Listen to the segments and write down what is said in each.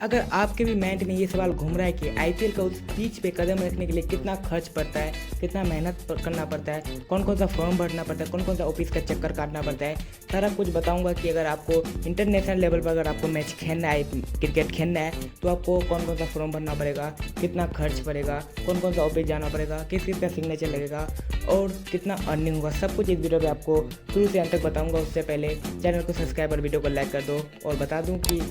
अगर आपके भी माइंड में ये सवाल घूम रहा है कि आईपीएल का उस पिच पे कदम रखने के लिए कितना खर्च पड़ता है, कितना मेहनत करना पड़ता है, कौन-कौन सा फॉर्म भरना पड़ता है, कौन-कौन सा ऑफिस का चक्कर काटना पड़ता है, सारा कुछ बताऊंगा कि अगर आपको इंटरनेशनल लेवल पर अगर आपको मैच खेलना है, क्रिकेट खेलना है, तो आपको कौन-कौन सा फॉर्म भरना पड़ेगा, कितना खर्च पड़ेगा, कौन-कौन सा ऑफिस जाना पड़ेगा, किस-किस का सिग्नेचर लगेगा और कितना अर्निंग होगा, सब कुछ इस वीडियो में आपको शुरू से अंत तक बताऊँगा। उससे पहले चैनल को सब्सक्राइब और वीडियो को लाइक कर दो और बता दूँ कि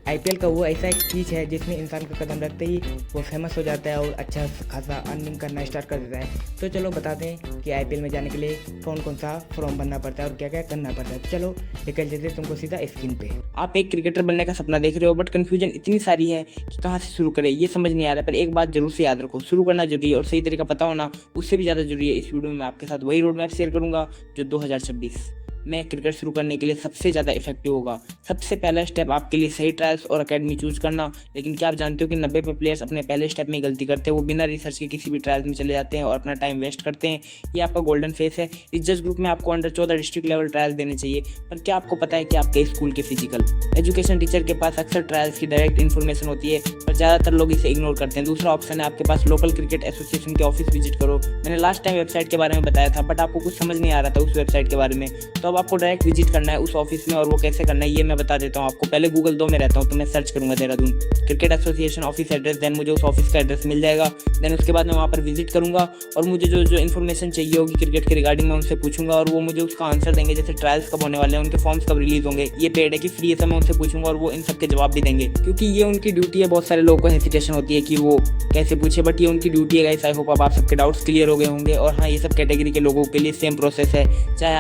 आईपीएल का वो ऐसा एक चीज़ है जिसमें इंसान का कदम रखते ही वो फेमस हो जाता है और अच्छा खासा अर्निंग करना स्टार्ट कर देता है। तो चलो बताते हैं कि आईपीएल में जाने के लिए कौन कौन सा फॉर्म भरना पड़ता है और क्या क्या करना पड़ता है। चलो निकल चलते तुमको सीधा स्क्रीन पे। आप एक क्रिकेटर बनने का सपना देख रहे हो, बट कन्फ्यूजन इतनी सारी है कि कहाँ से शुरू करें ये समझ नहीं आ रहा है। पर एक बात जरूर से याद रखो, शुरू करना जरूरी है और सही तरीका पता होना उससे भी ज़्यादा जरूरी है। इस वीडियो में मैं आपके साथ वही रोड मैप शेयर करूँगा जो 2026 में क्रिकेट शुरू करने के लिए सबसे ज़्यादा इफेक्टिव होगा। सबसे पहला स्टेप आपके लिए सही ट्रायल्स और एकेडमी चूज करना। लेकिन क्या आप जानते हो कि 90 पे प्लेयर्स अपने पहले स्टेप में गलती करते हैं, वो बिना रिसर्च के किसी भी ट्रायल्स में चले जाते हैं और अपना टाइम वेस्ट करते हैं। ये आपका गोल्डन फेस है। इस जज ग्रुप में आपको अंडर 14 डिस्ट्रिक्ट लेवल ट्रायल्स देने चाहिए। पर क्या आपको पता है कि आपके स्कूल के फिजिकल एजुकेशन टीचर के पास अक्सर ट्रायल्स की डायरेक्ट इन्फॉर्मेशन होती है, पर ज़्यादातर लोग इसे इग्नोर करते हैं। दूसरा ऑप्शन है आपके पास लोकल क्रिकेट एसोसिएशन के ऑफिस विजिट करो। मैंने लास्ट टाइम वेबसाइट के बारे में बताया था, बट आपको कुछ समझ नहीं आ रहा था उस वेबसाइट के बारे में, तो अब आपको डायरेक्ट विजिट करना है उस ऑफिस में। और वो कैसे करना है ये मैं बता देता हूँ आपको। पहले गूगल 2 में रहता हूँ तो मैं सर्च करूंगा Dehradun cricket association office address, then मुझे उस ऑफिस का एड्रेस मिल जाएगा। देन उसके बाद मैं वहाँ पर विजिट करूंगा और मुझे जो जो इन्फॉर्मेशन चाहिए होगी क्रिकेट के रिगार्डिंग मैं उनसे पूछूंगा और वो मुझे उसका आंसर देंगे। जैसे ट्रायल्स कब होने वाले हैं, उनके फॉर्म्स कब रिलीज होंगे, ये पेड है कि फ्री है, सब मैं उनसे पूछूंगा और वो इन सबके जवाब भी देंगे, क्योंकि ये उनकी ड्यूटी है। बहुत सारे लोगों को हेसिटेशन होती है कि वो कैसे पूछे, बट ये उनकी ड्यूटी है गाइस। आई होप आप सबके डाउट्स क्लियर हो गए होंगे। और हाँ, ये सब कैटेगरी के लोगों के लिए सेम प्रोसेस है, चाहे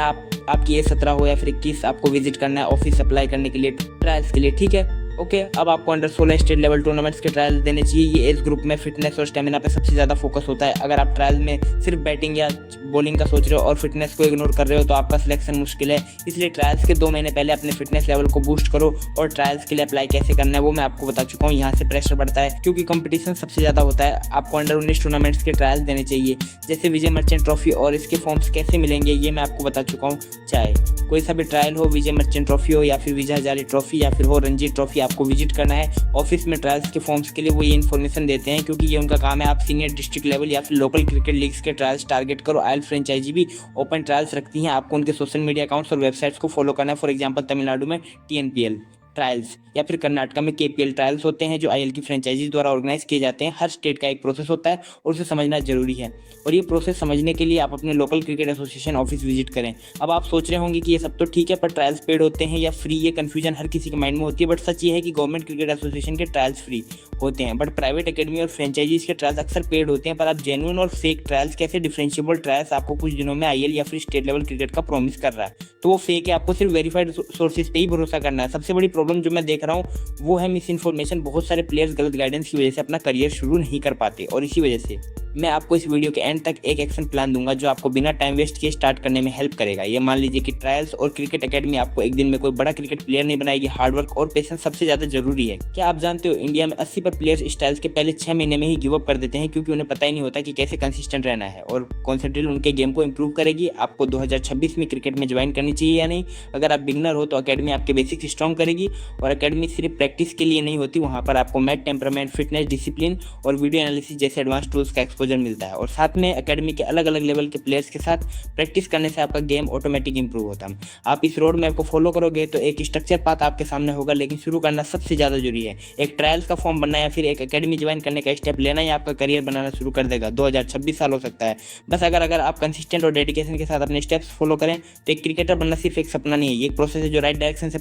आपकी एज 17 हो या फिर 21, आपको विजिट करना है ऑफिस अप्लाई करने के लिए ट्रायल्स के लिए, ठीक है। ओके, अब आपको अंडर 16 स्टेट लेवल टूर्नामेंट्स के ट्रायल्स देने चाहिए। ये एज ग्रुप में फिटनेस और स्टेमिना पे सबसे ज़्यादा फोकस होता है। अगर आप ट्रायल में सिर्फ बैटिंग या बॉलिंग का सोच रहे हो और फिटनेस को इग्नोर कर रहे हो तो आपका सिलेक्शन मुश्किल है। इसलिए ट्रायल्स के 2 महीने पहले अपने फिटनेस लेवल को बूस्ट करो। और ट्रायल्स के लिए अप्लाई कैसे करना है वो मैं आपको बता चुका हूँ। यहाँ से प्रेशर बढ़ता है क्योंकि कंपटीशन सबसे ज़्यादा होता है। आपको अंडर 19 टूर्नामेंट्स के ट्रायल्स देने चाहिए, जैसे विजय मर्चेंट ट्रॉफी, और इसके फॉर्म्स कैसे मिलेंगे ये मैं आपको बता चुका हूँ। चाहे कोई सा भी ट्रायल हो, विजय मर्चेंट ट्रॉफी हो या फिर विजय हजारे ट्रॉफी या फिर हो रणजी ट्रॉफी, आपको विजिट करना है ऑफिस में ट्रायल्स के फॉर्म्स के लिए। वो ये इन्फॉर्मेशन देते हैं क्योंकि ये उनका काम है। आप सीनियर डिस्ट्रिक्ट लेवल या फिर लोकल क्रिकेट लीग्स के ट्रायल्स टारगेट करो। आयल फ्रेंचाइजी भी ओपन ट्रायल्स रखती हैं। आपको उनके सोशल मीडिया अकाउंट्स और वेबसाइट्स को फॉलो करना है। फॉर एग्जांपल तमिलनाडु में टीएनपीएल ट्रायल्स या फिर कर्नाटका में केपीएल ट्रायल्स होते हैं जो आईएल की फ्रेंचाइजी द्वारा ऑर्गेनाइज किए जाते हैं। हर स्टेट का एक प्रोसेस होता है और उसे समझना जरूरी है। और ये प्रोसेस समझने के लिए आप अपने local cricket association office visit करें। अब आप सोच रहे होंगे कि ये सब तो ठीक है, पर ट्रायल्स पेड होते हैं या फ्री, ये कन्फ्यूजन हर किसी के माइंड में होती है। बट सच ये है कि गवर्नमेंट क्रिकेट एसोसिएशन के ट्रायल्स फ्री होते हैं, बट प्राइवेट अकेडमी और फ्रेंचाइजीज के ट्रायल्स अक्सर पेड होते हैं। पर आप जेन्युइन और फेक ट्रायल्स कैसे डिफरेंशिएबल ट्रायल्स आपको कुछ दिनों में आईएल या फिर स्टेट लेवल क्रिकेट का प्रॉमिस कर रहा है, तो वो फेक है। आपको सिर्फ वेरीफाइड सोर्सेज पे ही भरोसा करना है। सबसे बड़ी प्रॉब्लम जो मैं देख रहा हूँ वो है मिस इन्फॉर्मेशन। बहुत सारे प्लेयर्स गलत गाइडेंस की वजह से अपना करियर शुरू नहीं कर पाते और इसी वजह से मैं आपको इस वीडियो के एंड तक एक एक्शन प्लान दूंगा जो आपको बिना टाइम वेस्ट किए स्टार्ट करने में हेल्प करेगा। ये मान लीजिए कि ट्रायल्स और क्रिकेट एकेडमी आपको एक दिन में कोई बड़ा क्रिकेट प्लेयर नहीं बनाएगी। हार्डवर्क और पेशेंस सबसे ज्यादा जरूरी है। क्या आप जानते हो इंडिया में 80 पर प्लेयर्स इस ट्रायल्स के पहले 6 महीने में ही गिव अप कर देते हैं क्योंकि उन्हें पता ही नहीं होता कि कैसे कंसिस्टेंट रहना है और कौन सी ड्रिल उनके गेम को इंप्रूव करेगी। आपको 2026 में क्रिकेट में ज्वाइन करनी चाहिए या नहीं। अगर आप बिगनर हो तो अकेडमी आपके बेसिक्स स्ट्रॉन्ग करेगी और अकेडमी सिर्फ प्रैक्टिस के लिए नहीं होती, वहाँ पर आपको मैच टेम्परामेंट, फिटनेस, डिसिप्लिन और वीडियो एनालिसिस जैसे एडवांस टूल्स का एक्सपोजर मिलता है। और साथ में एकेडमी के अलग अलग लेवल के प्लेयर्स के साथ प्रैक्टिस करने से आपका गेम ऑटोमेटिक इंप्रूव होता है। आप इस रोड मैप को फॉलो करोगे तो एक स्ट्रक्चर पाथ आपके सामने होगा, लेकिन शुरू करना सबसे ज़्यादा जरूरी है। एक ट्रायल्स का फॉर्म बनना या फिर एक एकेडमी ज्वाइन करने का स्टेप लेना ही आपका करियर बनाना शुरू कर देगा। 2026 साल हो सकता है। बस अगर आप कंसिस्टेंट और डेडिकेशन के साथ अपने स्टेप्स फॉलो करें तो एक क्रिकेटर बनना सिर्फ एक सपना नहीं है, ये एक प्रोसेस है जो राइट डायरेक्शन से